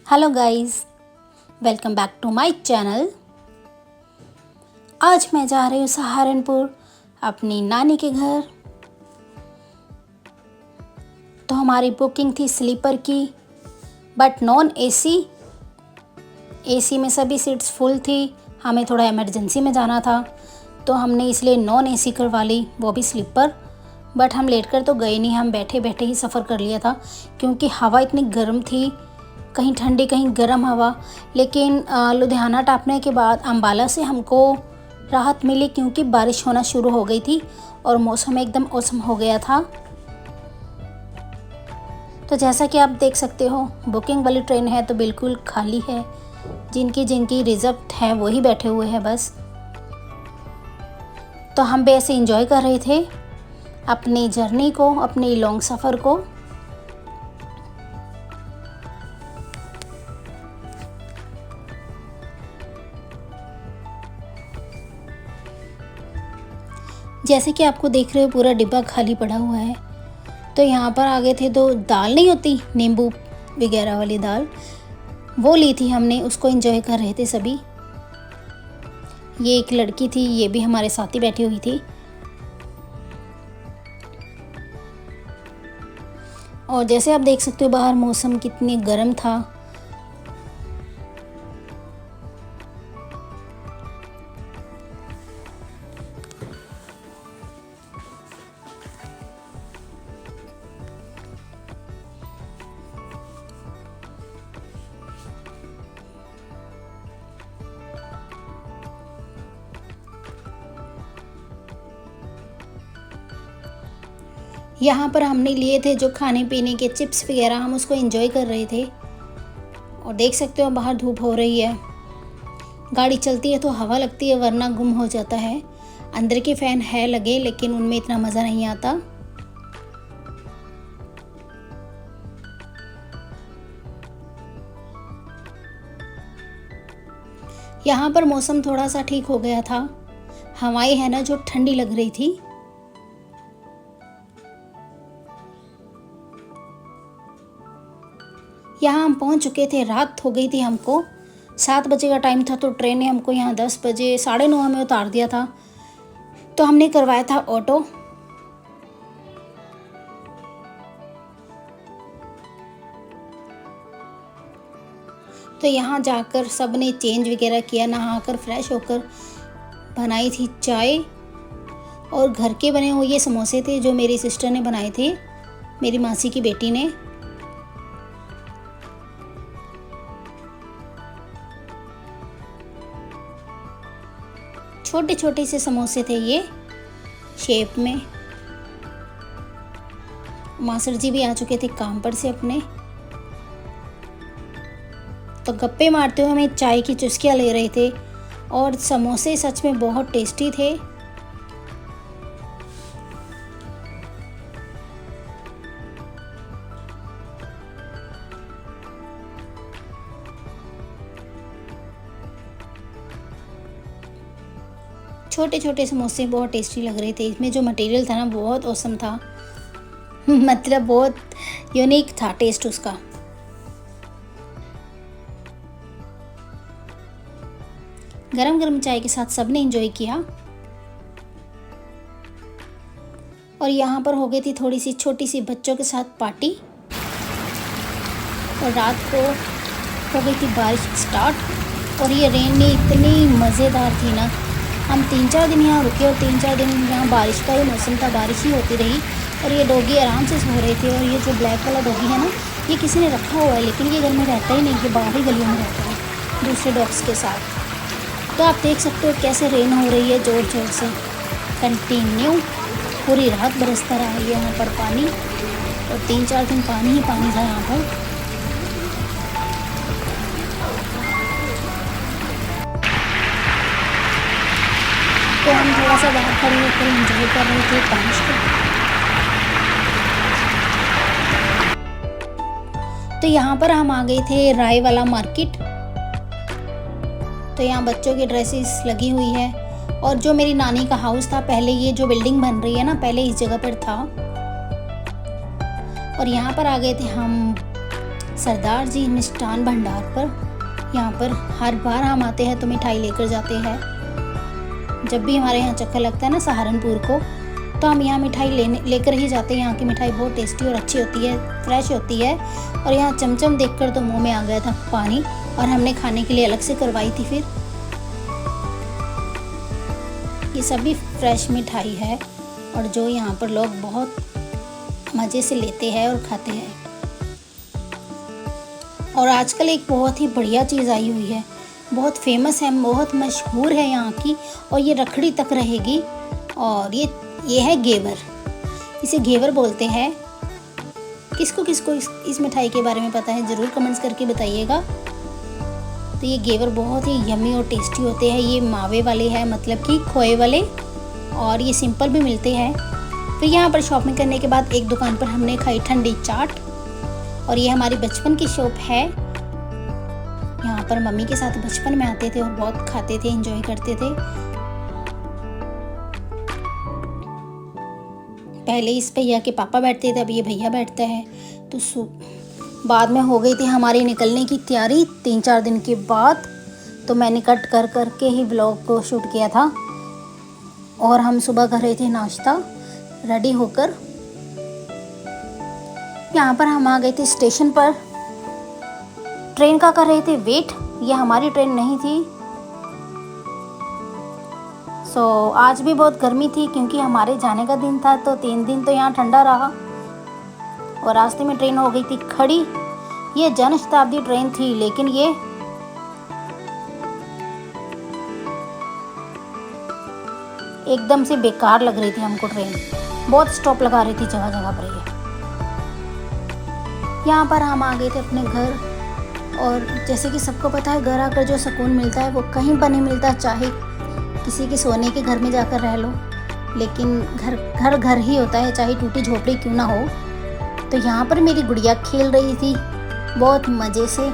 Hello guys, welcome back to my channel. आज मैं जा रही हूँ सहारनपुर अपनी नानी के घर। तो हमारी बुकिंग थी स्लीपर की, बट नॉन एसी। एसी में सभी सीट्स फुल थी। हमें थोड़ा इमरजेंसी में जाना था तो हमने इसलिए नॉन एसी करवा ली, वो भी स्लीपर। बट हम लेट कर तो गए नहीं, हम बैठे बैठे ही सफ़र कर लिया था क्योंकि हवा इतनी गर्म थी, कहीं ठंडी कहीं गर्म हवा। लेकिन लुधियाना टापने के बाद अम्बाला से हमको राहत मिली क्योंकि बारिश होना शुरू हो गई थी और मौसम एकदम औसम हो गया था। तो जैसा कि आप देख सकते हो, बुकिंग वाली ट्रेन है तो बिल्कुल खाली है। जिनकी जिनकी रिजर्व है वही बैठे हुए हैं बस। तो हम भी ऐसे एंजॉय कर रहे थे अपनी जर्नी को, अपनी लॉन्ग सफ़र को। जैसे कि आपको देख रहे हो पूरा डिब्बा खाली पड़ा हुआ है। तो यहाँ पर आ गए थे, तो दाल नहीं होती नींबू वगैरह वाली दाल, वो ली थी हमने, उसको एंजॉय कर रहे थे सभी। ये एक लड़की थी, ये भी हमारे साथ ही बैठी हुई थी। और जैसे आप देख सकते हो बाहर मौसम कितनी गर्म था। यहाँ पर हमने लिए थे जो खाने पीने के चिप्स वगैरह, हम उसको एंजॉय कर रहे थे। और देख सकते हो बाहर धूप हो रही है। गाड़ी चलती है तो हवा लगती है, वरना गुम हो जाता है। अंदर के फ़ैन है लगे लेकिन उनमें इतना मज़ा नहीं आता। यहाँ पर मौसम थोड़ा सा ठीक हो गया था। हवाएं है ना जो ठंडी लग रही थी। यहाँ हम पहुँच चुके थे, रात हो गई थी। हमको 7 बजे का टाइम था तो ट्रेन ने हमको यहाँ 10 बजे 9:30 में उतार दिया था। तो हमने करवाया था ऑटो। तो यहाँ जाकर सब ने चेंज वगैरह किया, नहाकर फ्रेश होकर बनाई थी चाय। और घर के बने हुए ये समोसे थे जो मेरी सिस्टर ने बनाए थे, मेरी मासी की बेटी ने। छोटे छोटे से समोसे थे ये शेप में। मास्टर जी भी आ चुके थे काम पर से अपने। तो गप्पे मारते हुए हमें चाय की चुस्कियाँ ले रहे थे और समोसे सच में बहुत टेस्टी थे। छोटे छोटे समोसे बहुत टेस्टी लग रहे थे। इसमें जो मटेरियल था ना बहुत औसम था मतलब बहुत यूनिक था टेस्ट उसका। गरम गरम चाय के साथ सबने एंजॉय किया। और यहाँ पर हो गई थी थोड़ी सी छोटी सी बच्चों के साथ पार्टी। और रात को हो गई थी बारिश स्टार्ट और ये रेन ने इतनी मज़ेदार थी ना। हम 3-4 दिन यहाँ रुके और 3-4 दिन यहाँ बारिश का ही मौसम था, बारिश ही होती रही। और ये डॉगी आराम से सो रहे थे। और ये जो ब्लैक वाला डॉगी है ना, ये किसी ने रखा हुआ है लेकिन ये घर में रहता ही नहीं, ये बाहरी गलियों में रहता है दूसरे डॉग्स के साथ। तो आप देख सकते हो कैसे रेन हो रही है ज़ोर ज़ोर से, कंटिन्यू पूरी रात बरसता रहा है यहाँ पर पानी। और 3-4 दिन पानी ही पानी था यहाँ पर। तो हम थोड़ा सा बाहर खड़े होकर एंजॉय कर रहे थे बारिश को। तो यहाँ पर हम आ गए थे राय वाला मार्केट। तो यहाँ बच्चों की ड्रेसेस लगी हुई है। और जो मेरी नानी का हाउस था पहले, ये जो बिल्डिंग बन रही है ना, पहले इस जगह पर था। और यहाँ पर आ गए थे हम सरदार जी मिष्ठान भंडार पर। यहाँ पर हर बार हम आते हैं तो मिठाई लेकर जाते हैं। जब भी हमारे यहाँ चक्कर लगता है ना सहारनपुर को, तो हम यहाँ मिठाई लेकर ही जाते हैं। यहाँ की मिठाई बहुत टेस्टी और अच्छी होती है, फ्रेश होती है। और यहाँ चमचम देखकर तो मुंह में आ गया था पानी, और हमने खाने के लिए अलग से करवाई थी। फिर ये सभी फ्रेश मिठाई है, और जो यहाँ पर लोग बहुत मज़े से लेते हैं और खाते हैं। और आजकल एक बहुत ही बढ़िया चीज़ आई हुई है, बहुत फेमस है, बहुत मशहूर है यहाँ की, और ये रखड़ी तक रहेगी। और ये है घेवर। इसे घेवर बोलते हैं। किसको किसको इस मिठाई के बारे में पता है ज़रूर कमेंट्स करके बताइएगा। तो ये घेवर बहुत ही यम्मी और टेस्टी होते हैं। ये मावे वाले हैं, मतलब कि खोए वाले, और ये सिंपल भी मिलते हैं। फिर यहाँ पर शॉपिंग करने के बाद एक दुकान पर हमने खाई ठंडी चाट, और ये हमारी बचपन की शॉप है। यहाँ पर मम्मी के साथ बचपन में आते थे और बहुत खाते थे, एंजॉय करते थे। पहले इस भैया के पापा बैठते थे, अब ये भैया बैठता है। तो बाद में हो गई थी हमारी निकलने की तैयारी 3-4 दिन के बाद। तो मैंने कट कर करके ही व्लॉग को शूट किया था। और हम सुबह कर रहे थे नाश्ता रेडी होकर। यहाँ पर हम आ गए थे स्टेशन पर, ट्रेन का कर रहे थे वेट। ये हमारी ट्रेन नहीं थी। आज भी बहुत गर्मी थी, क्योंकि हमारे जाने का दिन था। तो 3 दिन तो यहाँ ठंडा रहा, और रास्ते में ट्रेन हो गई थी खड़ी। ये जन शताब्दी ट्रेन थी, लेकिन ये एकदम से बेकार लग रही थी हमको ट्रेन। बहुत स्टॉप लगा रही थी जगह जगह पर। ये यहाँ पर हम आ गए थे अपने घर। और जैसे कि सबको पता है, घर आकर जो सुकून मिलता है वो कहीं पर नहीं मिलता। चाहे किसी के सोने के घर में जाकर रह लो, लेकिन घर ही होता है, चाहे टूटी झोपड़ी क्यों ना हो। तो यहाँ पर मेरी गुड़िया खेल रही थी बहुत मज़े से।